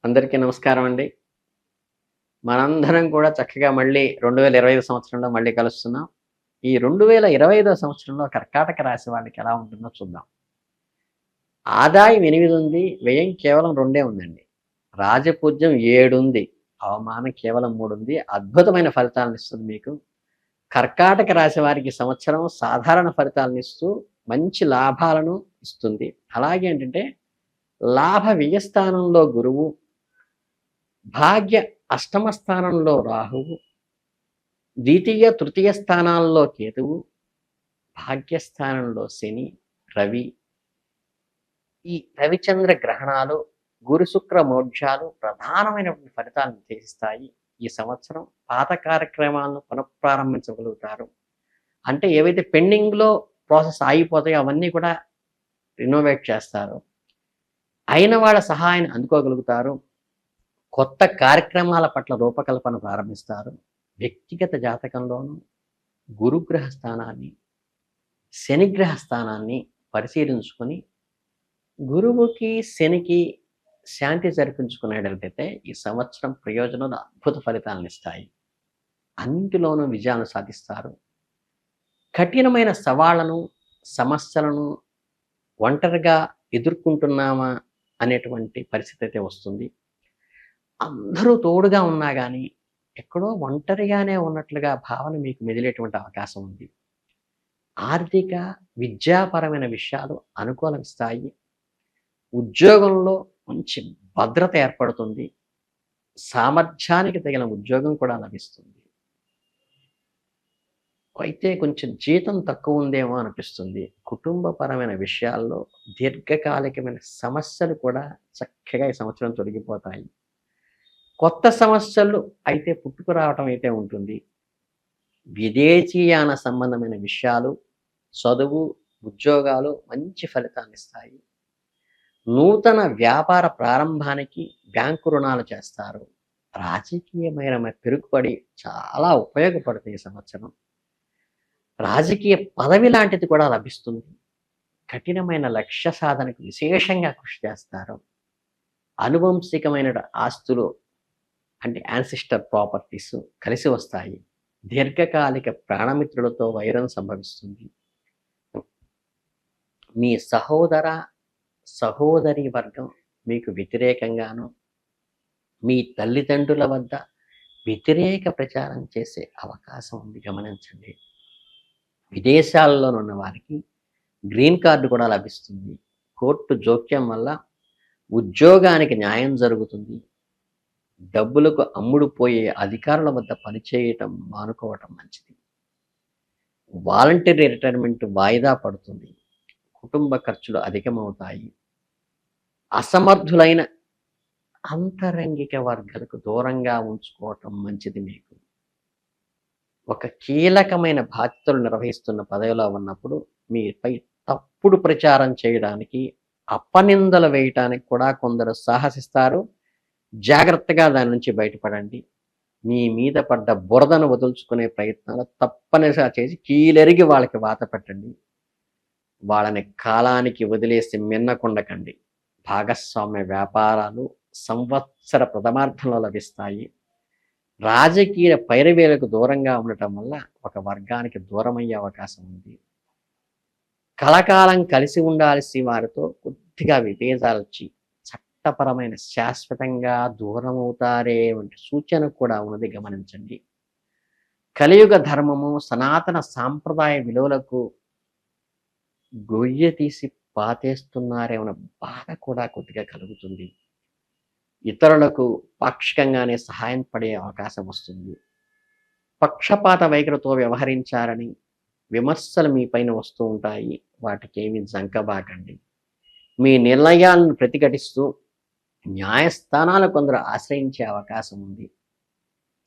అందరికీ నమస్కారం అండి. మనందరం కూడా చక్కగా మళ్ళీ 2025 సంవత్సరంలో మళ్ళీ కలుస్తున్నాం. ఈ 2025 సంవత్సరంలో కర్కాటక రాశి వాళ్ళకి ఎలా ఉంటుందో చూద్దాం. ఆదాయం 8 ఉంది. వ్యయం కేవలం 2 ఉందండి. రాజపూజ్యం 7 ఉంది. అవమానం కేవలం 3 ఉంది. అద్భుతమైన ఫలితాలనిస్తుంది మీకు. కర్కాటక రాశి వారికి ఈ సంవత్సరం సాధారణ ఫలితాలనిస్తూ మంచి లాభాలను ఇస్తుంది. అలాగే ఏంటంటే లాభ వ్యయ స్థానంలో గురువు, భాగ్య అష్టమ స్థానంలో రాహువు, ద్వితీయ తృతీయ స్థానాల్లో కేతువు, భాగ్యస్థానంలో శని, రవి, ఈ రవిచంద్ర గ్రహణాలు, గురు శుక్ర మోక్షాలు ప్రధానమైనటువంటి ఫలితాలను నిర్దేశిస్తాయి. ఈ సంవత్సరం పాత కార్యక్రమాలను పునఃప్రారంభించగలుగుతారు. అంటే ఏవైతే పెండింగ్లో ప్రాసెస్ ఆగిపోతాయో అవన్నీ కూడా రినోవేట్ చేస్తారు. అయిన వాళ్ళ సహాయాన్ని అందుకోగలుగుతారు. కొత్త కార్యక్రమాల పట్ల రూపకల్పన ప్రారంభిస్తారు. వ్యక్తిగత జాతకంలోనూ గురుగ్రహ స్థానాన్ని, శనిగ్రహ స్థానాన్ని పరిశీలించుకొని గురువుకి శనికి శాంతి జరిపించుకునేటట్లయితే ఈ సంవత్సరం ప్రయోజనాలు అద్భుత ఫలితాలను ఇస్తాయి. అన్నింటిలోనూ విజయాలు సాధిస్తారు. కఠినమైన సవాళ్లను, సమస్యలను ఒంటరిగా ఎదుర్కొంటున్నామా అనేటువంటి పరిస్థితి అయితే వస్తుంది. అందరూ తోడుగా ఉన్నా కానీ ఎక్కడో ఒంటరిగానే ఉన్నట్లుగా భావన మీకు మెదిలేటువంటి అవకాశం ఉంది. ఆర్థిక, విద్యాపరమైన విషయాలు అనుకూలమిస్తాయి. ఉద్యోగంలో మంచి భద్రత ఏర్పడుతుంది. సామర్థ్యానికి తగిన ఉద్యోగం కూడా లభిస్తుంది. అయితే కొంచెం జీతం తక్కువ ఉందేమో అనిపిస్తుంది. కుటుంబపరమైన విషయాల్లో దీర్ఘకాలికమైన సమస్యలు కూడా చక్కగా ఈ సంవత్సరం తొలగిపోతాయి. కొత్త సమస్యలు అయితే పుట్టుకురావటం అయితే ఉంటుంది. విదేశీయాన సంబంధమైన విషయాలు, చదువు, ఉద్యోగాలు మంచి ఫలితాన్నిస్తాయి. నూతన వ్యాపార ప్రారంభానికి బ్యాంకు రుణాలు చేస్తారు. రాజకీయమైన పెరుగుబడి చాలా ఉపయోగపడుతుంది ఈ సంవత్సరం. రాజకీయ పదవి లాంటిది కూడా లభిస్తుంది. కఠినమైన లక్ష్య సాధనకు విశేషంగా కృషి చేస్తారు. అనువంశికమైన ఆస్తులు అంటే యాన్సిస్టర్ ప్రాపర్టీస్ కలిసి వస్తాయి. దీర్ఘకాలిక ప్రాణమిత్రులతో వైరం సంభవిస్తుంది. మీ సహోదరి వర్గం మీకు వ్యతిరేకంగాను, మీ తల్లిదండ్రుల వద్ద వ్యతిరేక ప్రచారం చేసే అవకాశం ఉంది, గమనించండి. విదేశాల్లో ఉన్న వారికి గ్రీన్ కార్డు కూడా లభిస్తుంది. కోర్టు జోక్యం వల్ల ఉద్యోగానికి న్యాయం జరుగుతుంది. డబ్బులకు అమ్ముడుపోయే అధికారుల వద్ద పనిచేయటం మానుకోవటం మంచిది. వాలంటరీ రిటైర్మెంట్ వాయిదా పడుతుంది. కుటుంబ ఖర్చులు అధికమవుతాయి. అసమర్థులైన అంతరంగిక వర్గాలకు దూరంగా ఉంచుకోవటం మంచిది. మీకు ఒక కీలకమైన బాధ్యతలు నిర్వహిస్తున్న పదవిలో ఉన్నప్పుడు మీపై తప్పుడు ప్రచారం చేయడానికి, అపనిందలు వేయటానికి కూడా కొందరు సాహసిస్తారు. జాగ్రత్తగా దాని నుంచి బయటపడండి. మీ మీద పడ్డ బురదను వదుల్చుకునే ప్రయత్నాలు తప్పనిసరిగా చేసి కీలెరిగి వాళ్ళకి వాత పెట్టండి. వాళ్ళని కాలానికి వదిలేసి మిన్నకుండకండి. భాగస్వామ్య వ్యాపారాలు సంవత్సర ప్రథమార్థంలో లభిస్తాయి. రాజకీయ పైరవేలకు దూరంగా ఉండటం వల్ల ఒక వర్గానికి దూరమయ్యే అవకాశం ఉంది. కలకాలం కలిసి ఉండాల్సి వారితో కొద్దిగా విభేదాలు వచ్చి చట్టపరమైన శాశ్వతంగా దూరం అవుతారే వంటి సూచన కూడా ఉన్నది, గమనించండి. కలియుగ ధర్మము, సనాతన సాంప్రదాయ విలువలకు గొయ్య తీసి పాతేస్తున్నారేమన్న బాధ కూడా కొద్దిగా కలుగుతుంది. ఇతరులకు పాక్షికంగానే సహాయం పడే అవకాశం వస్తుంది. పక్షపాత వైఖరితో వ్యవహరించారని విమర్శలు మీ పైన వస్తూ ఉంటాయి. వాటికేమి జంకబాకండి. మీ నిర్ణయాలను ప్రతిఘటిస్తూ న్యాయస్థానాలు కొందరు ఆశ్రయించే అవకాశం ఉంది.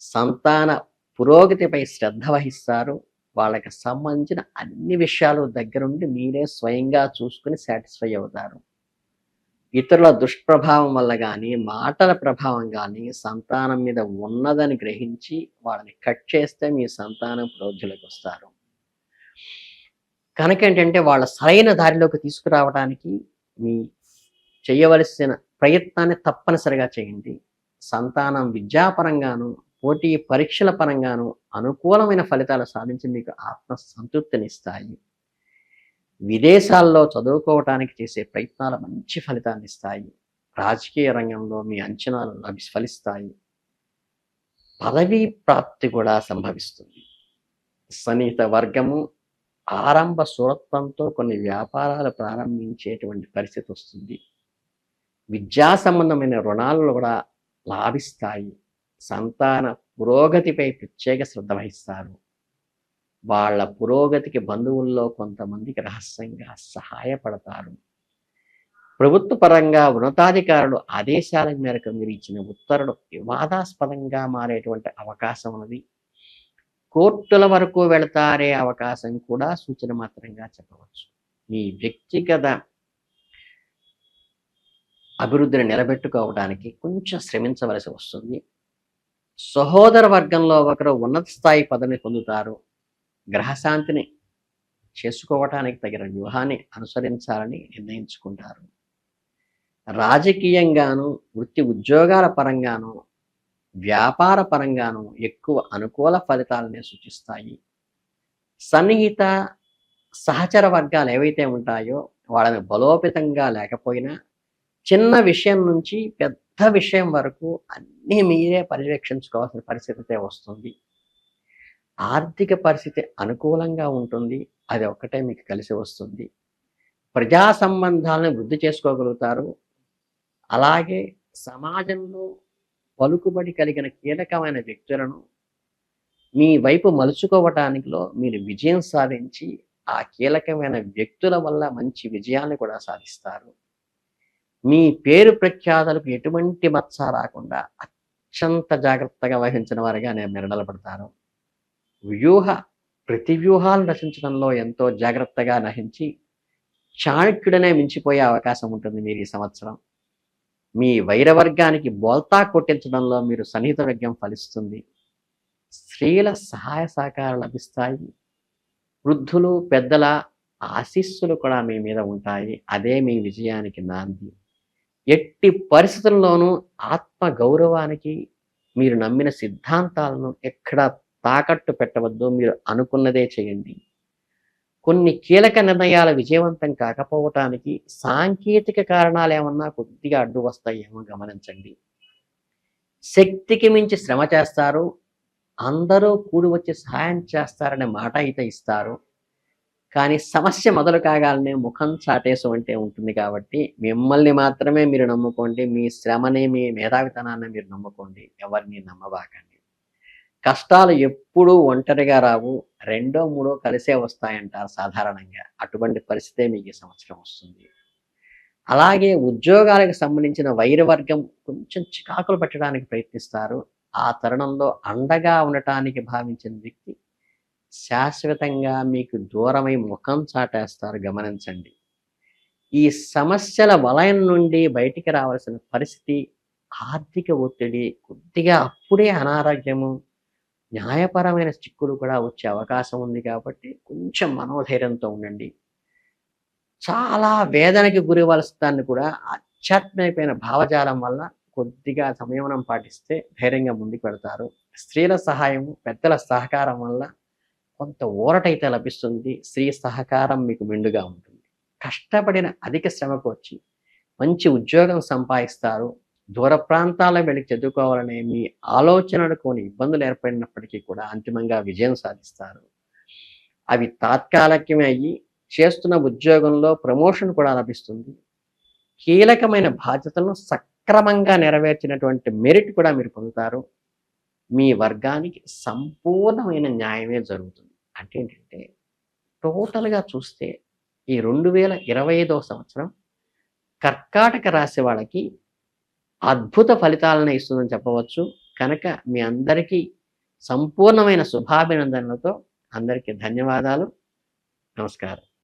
సంతాన పురోగతిపై శ్రద్ధ వహిస్తారు. వాళ్ళకి సంబంధించిన అన్ని విషయాలు దగ్గరుండి మీరే స్వయంగా చూసుకుని సాటిస్ఫై అవుతారు. ఇతరుల దుష్ప్రభావం వల్ల కానీ, మాటల ప్రభావం కానీ సంతానం మీద ఉన్నదని గ్రహించి వాళ్ళని కట్ చేస్తే మీ సంతానం పురోగతిలోకి వస్తారు. కనుక ఏంటంటే వాళ్ళ సరైన దారిలోకి తీసుకురావడానికి మీ చేయవలసిన ప్రయత్నాన్ని తప్పనిసరిగా చేయండి. సంతానం విద్యాపరంగాను, పోటీ పరీక్షల పరంగాను అనుకూలమైన ఫలితాలు సాధించి మీకు ఆత్మ సంతృప్తినిస్తాయి. విదేశాల్లో చదువుకోవటానికి చేసే ప్రయత్నాలు మంచి ఫలితాన్నిస్తాయి. రాజకీయ రంగంలో మీ అంచనాలు ఫలిస్తాయి. పదవీ ప్రాప్తి కూడా సంభవిస్తుంది. సన్నిహిత వర్గము ఆరంభ శూరత్వంతో కొన్ని వ్యాపారాలు ప్రారంభించేటువంటి పరిస్థితి వస్తుంది. విద్యా సంబంధమైన రుణాలు కూడా లాభిస్తాయి. సంతాన పురోగతిపై ప్రత్యేక శ్రద్ధ వహిస్తారు. వాళ్ళ పురోగతికి బంధువుల్లో కొంతమందికి రహస్యంగా సహాయపడతారు. ప్రభుత్వ పరంగా ఉన్నతాధికారులు ఆదేశాల మేరకు మీరు ఇచ్చిన ఉత్తర్వులు వివాదాస్పదంగా మారేటువంటి అవకాశం ఉన్నది. కోర్టుల వరకు వెళతారే అవకాశం కూడా సూచన మాత్రంగా చెప్పవచ్చు. మీ వ్యక్తిగత అభివృద్ధిని నిలబెట్టుకోవడానికి కొంచెం శ్రమించవలసి వస్తుంది. సహోదర వర్గంలో ఒకరు ఉన్నత స్థాయి పదవిని పొందుతారు. గ్రహశాంతిని చేసుకోవటానికి తగిన వ్యూహాన్ని అనుసరించాలని నిర్ణయించుకుంటారు. రాజకీయంగాను, వృత్తి ఉద్యోగాల పరంగాను, వ్యాపార పరంగాను ఎక్కువ అనుకూల ఫలితాలనే సూచిస్తాయి. సన్నిహిత సహచర వర్గాలు ఏవైతే ఉంటాయో వాళ్ళని బలోపేతంగా లేకపోయినా చిన్న విషయం నుంచి పెద్ద విషయం వరకు అన్నీ మీరే పర్యవేక్షించుకోవాల్సిన పరిస్థితి వస్తుంది. ఆర్థిక పరిస్థితి అనుకూలంగా ఉంటుంది. అది ఒక్కటే మీకు కలిసి వస్తుంది. ప్రజా సంబంధాలను వృద్ధి చేసుకోగలుగుతారు. అలాగే సమాజంలో పలుకుబడి కలిగిన కీలకమైన వ్యక్తులను మీ వైపు మలుచుకోవటానికిలో మీరు విజయం సాధించి ఆ కీలకమైన వ్యక్తుల వల్ల మంచి విజయాన్ని కూడా సాధిస్తారు. మీ పేరు ప్రఖ్యాతలకు ఎటువంటి మచ్చ రాకుండా అత్యంత జాగ్రత్తగా వహించిన వారిగా మీరు నిలబడతారు. ప్రతి వ్యూహాలు రచించడంలో ఎంతో జాగ్రత్తగా నహించి చాణక్యుడనే మించిపోయే అవకాశం ఉంటుంది మీరు ఈ సంవత్సరం. మీ వైరవర్గానికి బోల్తా కొట్టించడంలో మీరు సన్నిహిత వర్గం ఫలిస్తుంది. స్త్రీల సహాయ సహకారాలు లభిస్తాయి. వృద్ధులు పెద్దల ఆశీస్సులు కూడా మీ మీద ఉంటాయి. అదే మీ విజయానికి నాంది. ఎట్టి పరిస్థితుల్లోనూ ఆత్మ గౌరవానికి మీరు నమ్మిన సిద్ధాంతాలను ఎక్కడా తాకట్టు పెట్టవద్దు. మీరు అనుకున్నదే చేయండి. కొన్ని కీలక నిర్ణయాలు విజయవంతం కాకపోవటానికి సాంకేతిక కారణాలు ఏమన్నా కొద్దిగా అడ్డు వస్తాయేమో గమనించండి. శక్తికి మించి శ్రమ చేస్తారు. అందరూ కూడి వచ్చి సహాయం చేస్తారనే మాట అయితే ఇస్తారు. కానీ సమస్య మొదలు కాగానే ముఖం చాటేసు అంటే ఉంటుంది. కాబట్టి మిమ్మల్ని మాత్రమే మీరు నమ్ముకోండి. మీ శ్రమని, మీ మేధావితనాన్ని మీరు నమ్ముకోండి. ఎవరిని నమ్మబాకండి. కష్టాలు ఎప్పుడూ ఒంటరిగా రావు. రెండో మూడో కలిసే వస్తాయంటారు సాధారణంగా. అటువంటి పరిస్థితే మీకు ఈ సంవత్సరం వస్తుంది. అలాగే ఉద్యోగాలకు సంబంధించిన వైరవర్గం కొంచెం చికాకులు పెట్టడానికి ప్రయత్నిస్తారు. ఆ తరుణంలో అండగా ఉండటానికి భావించిన వ్యక్తి శాశ్వతంగా మీకు దూరమై ముఖం చాటేస్తారు. గమనించండి. ఈ సమస్యల వలయం నుండి బయటికి రావాల్సిన పరిస్థితి, ఆర్థిక ఒత్తిడి, కొద్దిగా అప్పుడే అనారోగ్యము, న్యాయపరమైన చిక్కులు కూడా వచ్చే అవకాశం ఉంది. కాబట్టి కొంచెం మనోధైర్యంతో ఉండండి. చాలా వేదనకి గురివలస్తాన్ని కూడా ఆధ్యాత్మికమైన భావజాలం వల్ల కొద్దిగా సంయమనం పాటిస్తే ధైర్యంగా ముందుకు వెళ్తారు. స్త్రీల సహాయము, పెద్దల సహకారం వల్ల కొంత ఊరటైతే లభిస్తుంది. స్త్రీ సహకారం మీకు మెండుగా ఉంటుంది. కష్టపడిన అధిక శ్రమకు వచ్చి మంచి ఉద్యోగం సంపాదిస్తారు. దూర ప్రాంతాలకు వెళ్ళి చదువుకోవాలనే మీ ఆలోచనలు కొన్ని ఇబ్బందులు ఏర్పడినప్పటికీ కూడా అంతిమంగా విజయం సాధిస్తారు. అవి తాత్కాలికమే అయ్యి చేస్తున్న ఉద్యోగంలో ప్రమోషన్ కూడా లభిస్తుంది. కీలకమైన బాధ్యతలను సక్రమంగా నెరవేర్చినటువంటి మెరిట్ కూడా మీరు పొందుతారు. మీ వర్గానికి సంపూర్ణమైన న్యాయమే జరుగుతుంది. అంటే ఏంటంటే టోటల్గా చూస్తే ఈ 2025వ సంవత్సరం కర్కాటక రాశి వాళ్ళకి అద్భుత ఫలితాలను ఇస్తుందని చెప్పవచ్చు. కనుక మీ అందరికీ సంపూర్ణమైన శుభాభినందనలతో అందరికీ ధన్యవాదాలు. నమస్కారం.